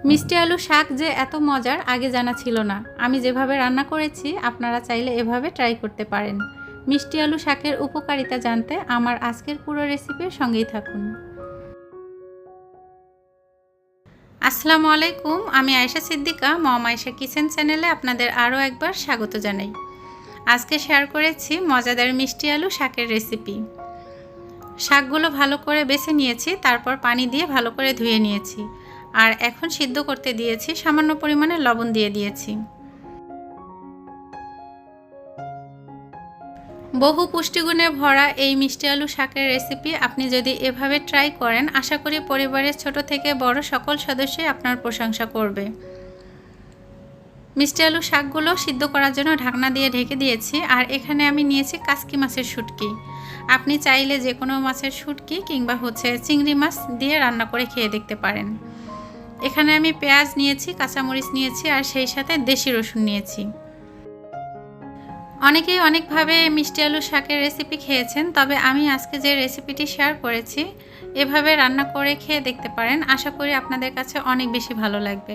মিষ্টি আলু শাক যে এত মজার আগে জানা ছিল না। আমি যেভাবে রান্না করেছি আপনারা চাইলে এভাবে ট্রাই করতে পারেন। মিষ্টি আলু শাকের উপকারিতা জানতে আমার আজকের পুরো রেসিপির সঙ্গেই থাকুন। আসসালামু আলাইকুম, আমি আয়েশা সিদ্দিকা মম আয়েশা কিচেন চ্যানেলে আপনাদের আরও একবার স্বাগত জানাই। আজকে শেয়ার করেছি মজাদার মিষ্টি আলু শাকের রেসিপি। শাকগুলো ভালো করে বেছে নিয়েছি, তারপর পানি দিয়ে ভালো করে ধুয়ে নিয়েছি, আর এখন সিদ্ধ করতে দিয়েছি। সামান্য পরিমাণে লবণ দিয়ে দিয়েছি। বহু পুষ্টিগুণে ভরা এই মিষ্টি আলু শাকের রেসিপি আপনি যদি এভাবে ট্রাই করেন, আশা করি পরিবারের ছোট থেকে বড় সকল সদস্যই আপনার প্রশংসা করবে। মিষ্টি আলু শাকগুলো সিদ্ধ করার জন্য ঢাকনা দিয়ে ঢেকে দিয়েছি। আর এখানে আমি নিয়েছি কাসকি মাছের শুটকি। আপনি চাইলে যে কোনো মাছের শুটকি কিংবা চিংড়ি মাছ দিয়ে রান্না করে খেয়ে দেখতে পারেন। এখানে আমি পেঁয়াজ নিয়েছি, কাঁচামরিচ নিয়েছি, আর সেই সাথে দেশি রসুন নিয়েছি। অনেকেই অনেকভাবে মিষ্টি আলু শাকের রেসিপি খেয়েছেন, তবে আমি আজকে যে রেসিপিটি শেয়ার করেছি এভাবে রান্না করে খেয়ে দেখতে পারেন। আশা করি আপনাদের কাছে অনেক বেশি ভালো লাগবে।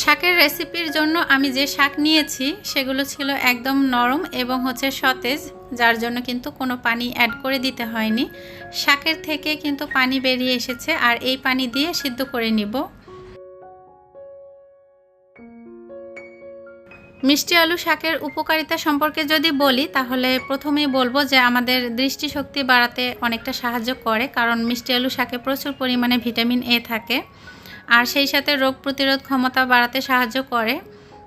শাকের রেসিপির জন্য আমি যে শাক নিয়েছি সেগুলো ছিল একদম নরম এবং সতেজ, যার জন্য কিন্তু কোনো পানি অ্যাড করে দিতে হয়নি। শাকের থেকে কিন্তু পানি বেরিয়ে এসেছে, আর এই পানি দিয়ে সিদ্ধ করে নিব। মিষ্টি আলু শাকের উপকারিতা সম্পর্কে যদি বলি, তাহলে প্রথমেই বলবো যে আমাদের দৃষ্টিশক্তি বাড়াতে অনেকটা সাহায্য করে, কারণ মিষ্টি আলু শাকে প্রচুর পরিমাণে ভিটামিন এ থাকে। আর সেই সাথে রোগ প্রতিরোধ ক্ষমতা বাড়াতে সাহায্য করে।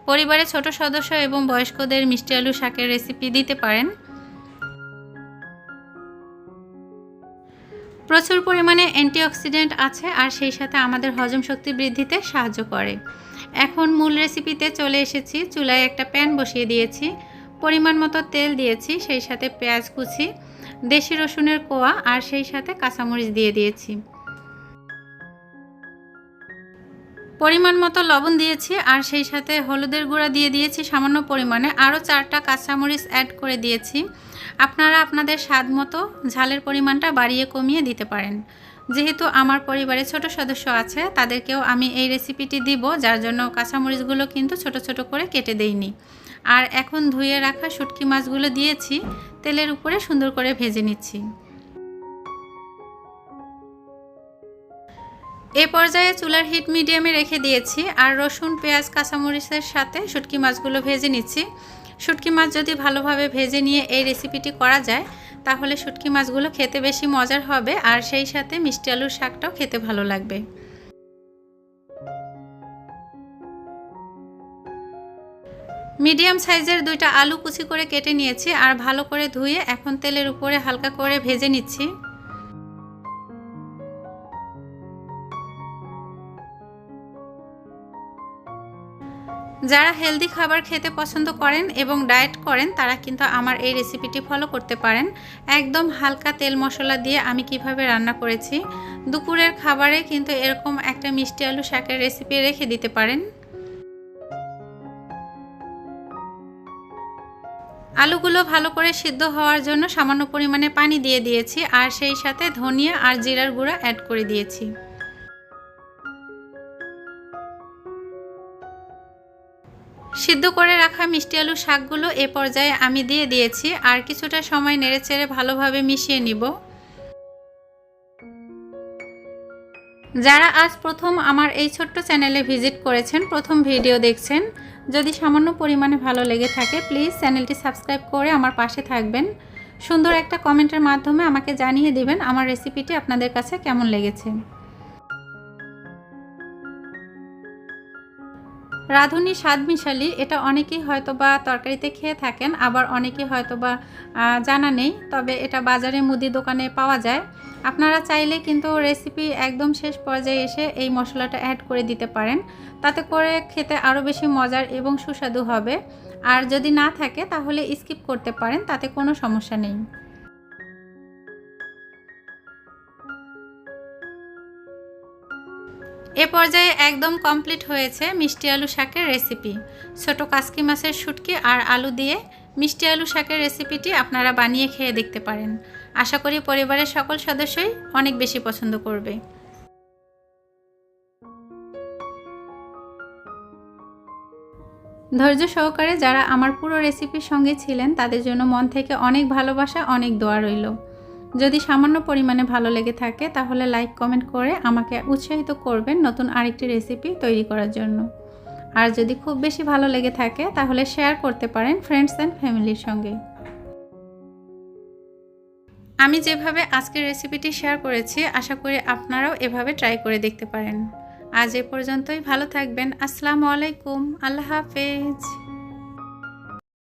পরিবারের ছোট সদস্য এবং বয়স্কদের মিষ্টি আলু শাকের রেসিপি দিতে পারেন। প্রচুর পরিমাণে অ্যান্টিঅক্সিডেন্ট আছে, আর সেই সাথে আমাদের হজম শক্তি বৃদ্ধিতে সাহায্য করে। এখন মূল রেসিপিতে চলে এসেছি। চুলায় একটা প্যান বসিয়ে দিয়েছি, পরিমাণ মতো তেল দিয়েছি, সেই সাথে পেঁয়াজ কুচি, দেশি রসুনের কোয়া, আর সেই সাথে কাঁচামরিচ দিয়ে দিয়েছি। পরিমাণ মতো লবণ দিয়েছি, আর সেই সাথে হলুদের গুঁড়া দিয়ে দিয়েছি সামান্য পরিমাণে। আরও 4টা কাঁচামরিচ অ্যাড করে দিয়েছি। আপনারা আপনাদের স্বাদ মতো ঝালের পরিমাণটা বাড়িয়ে কমিয়ে দিতে পারেন। যেহেতু আমার পরিবারে ছোট সদস্য আছে, তাদেরকেও আমি এই রেসিপিটি দিব, যার জন্য কাঁচামরিচগুলো কিন্তু ছোট ছোট করে কেটে দেইনি। আর এখন ধুয়ে রাখা শুটকি মাছগুলো দিয়েছি, তেলের উপরে সুন্দর করে ভেজে নিচ্ছি। এ পর্যায়ে চুলার হিট মিডিয়ামে রেখে দিয়েছি, আর রসুন, পেঁয়াজ, কাঁচামরিচের সাথে শুটকি মাছগুলো ভেজে নিচ্ছি। শুটকি মাছ যদি ভালোভাবে ভেজে নিয়ে এই রেসিপিটি করা যায়, তাহলে শুটকি মাছগুলো খেতে বেশি মজার হবে, আর সেই সাথে মিষ্টি আলুর শাকটাও খেতে ভালো লাগবে। মিডিয়াম সাইজের 2টা আলু কুচি করে কেটে নিয়েছি, আর ভালো করে ধুয়ে এখন তেলের উপরে হালকা করে ভেজে নিচ্ছি। যারা হেলদি খাবার খেতে পছন্দ করেন এবং ডায়েট করেন, তারা কিন্তু আমার এই রেসিপিটি ফলো করতে পারেন। একদম হালকা তেল মশলা দিয়ে আমি কিভাবে রান্না করেছি। দুপুরের খাবারে কিন্তু এরকম একটা মিষ্টি আলু শাকের রেসিপি রেখে দিতে পারেন। আলুগুলো ভালো করে সিদ্ধ হওয়ার জন্য সামান্য পরিমাণে পানি দিয়ে দিয়েছি, আর সেই সাথে ধনিয়া আর জিরার গুঁড়া অ্যাড করে দিয়েছি। সিদ্ধ করে রাখা মিষ্টি আলু শাকগুলো এ পর্যায়ে আমি দিয়ে দিয়েছি, আর কিছুটা সময় নেড়েচেড়ে ভালোভাবে মিশিয়ে নিব। যারা আজ প্রথম আমার এই ছোট্ট চ্যানেলে ভিজিট করেছেন, প্রথম ভিডিও দেখছেন, যদি সামান্য পরিমাণে ভালো লেগে থাকে, প্লিজ চ্যানেলটি সাবস্ক্রাইব করে আমার পাশে থাকবেন। সুন্দর একটা কমেন্টের মাধ্যমে আমাকে জানিয়ে দিবেন আমার রেসিপিটি আপনাদের কাছে কেমন লেগেছে। রাঁধুনি স্বাদ মিশালি, এটা অনেকেই হয়তোবা তরকারিতে খেয়ে থাকেন, আবার অনেকেই হয়তোবা জানা নেই, তবে এটা বাজারে মুদি দোকানে পাওয়া যায়। আপনারা চাইলে কিন্তু রেসিপি একদম শেষ পর্যায়ে এসে এই মশলাটা অ্যাড করে দিতে পারেন, তাতে করে খেতে আরও বেশি মজার এবং সুস্বাদু হবে। আর যদি না থাকে তাহলে স্কিপ করতে পারেন, তাতে কোনো সমস্যা নেই। এ পর্যায়ে একদম কমপ্লিট হয়েছে মিষ্টি আলু শাকের রেসিপি। ছোট কাসকি মাছের শুটকি আর আলু দিয়ে মিষ্টি আলু শাকের রেসিপিটি আপনারা বানিয়ে খেয়ে দেখতে পারেন। আশা করি পরিবারের সকল সদস্যই অনেক বেশি পছন্দ করবে। ধৈর্য সহকারে যারা আমার পুরো রেসিপির সঙ্গে ছিলেন তাদের জন্য মন থেকে অনেক ভালোবাসা, অনেক দোয়া রইল। যদি সামান্য পরিমাণে ভালো লেগে থাকে তাহলে লাইক কমেন্ট করে আমাকে উৎসাহিত করবেন নতুন আরেকটি রেসিপি তৈরি করার জন্য। আর যদি খুব বেশি ভালো লেগে থাকে তাহলে শেয়ার করতে পারেন ফ্রেন্ডস অ্যান্ড ফ্যামিলির সঙ্গে। আমি যেভাবে আজকের রেসিপিটি শেয়ার করেছি আশা করি আপনারাও এভাবে ট্রাই করে দেখতে পারেন। আজ এ পর্যন্তই, ভালো থাকবেন। আসসালামু আলাইকুম, আল্লাহ হাফেজ।